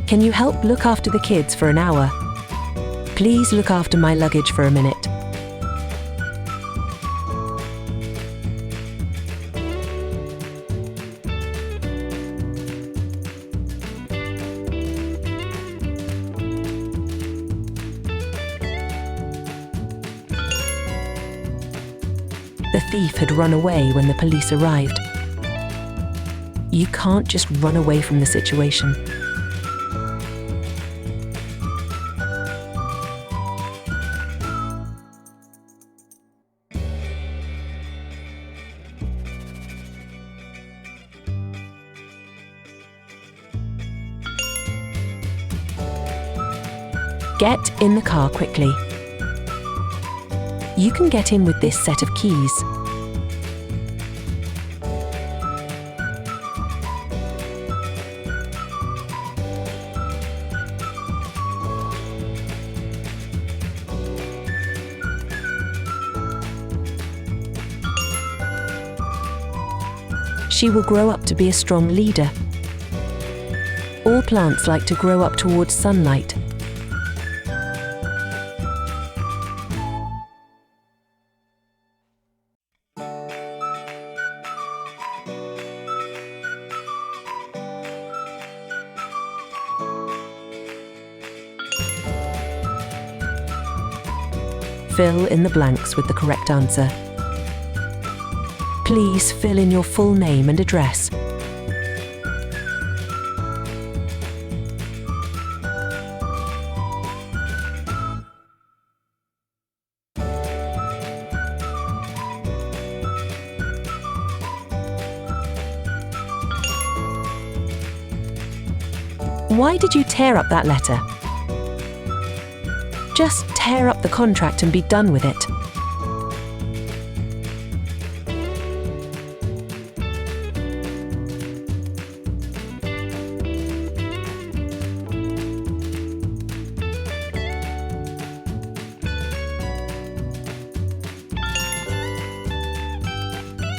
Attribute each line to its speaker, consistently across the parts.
Speaker 1: Can you help look after the kids for an hour? Please look after my luggage for a minute. The thief had run away when the police arrived. You can't just run away from the situation. Get in the car quickly. You can get in with this set of keys. She will grow up to be a strong leader. All plants like to grow up towards sunlight. Fill in the blanks with the correct answer. Please fill in your full name and address. Why did you tear up that letter? Just tear up the contract and be done with it.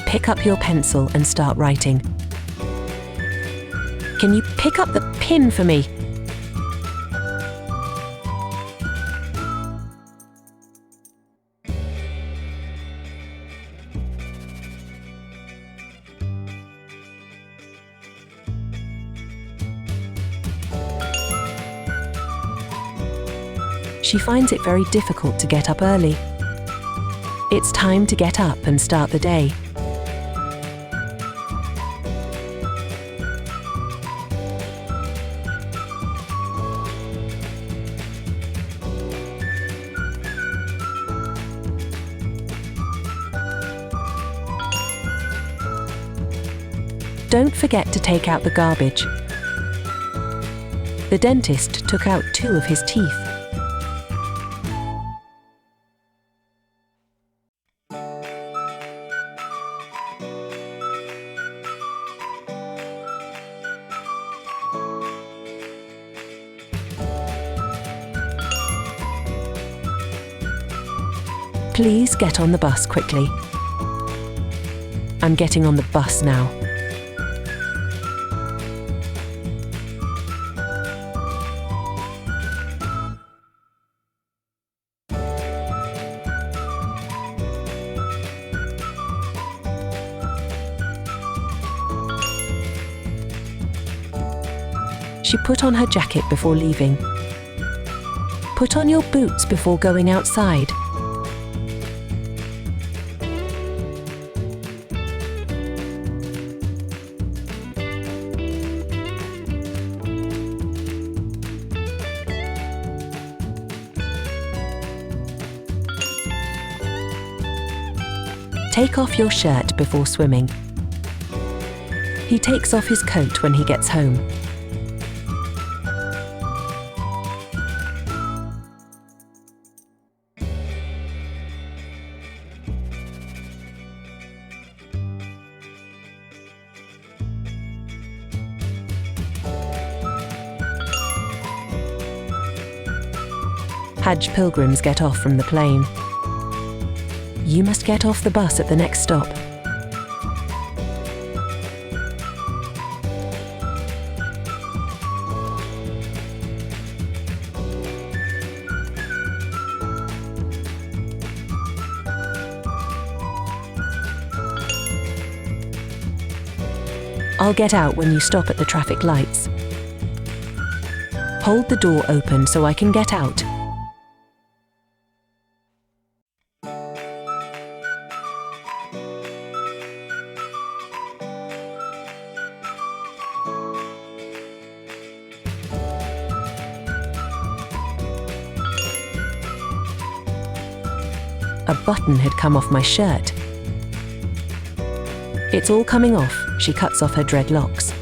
Speaker 1: Pick up your pencil and start writing. Can you pick up the pen for me? She finds it very difficult to get up early. It's time to get up and start the day. Don't forget to take out the garbage. The dentist took out 2 of his teeth. Please get on the bus quickly. I'm getting on the bus now. She put on her jacket before leaving. Put on your boots before going outside. Take off your shirt before swimming. He takes off his coat when he gets home. Hajj pilgrims get off from the plane. You must get off the bus at the next stop. I'll get out when you stop at the traffic lights. Hold the door open so I can get out. A button had come off my shirt. It's all coming off, she cuts off her dreadlocks.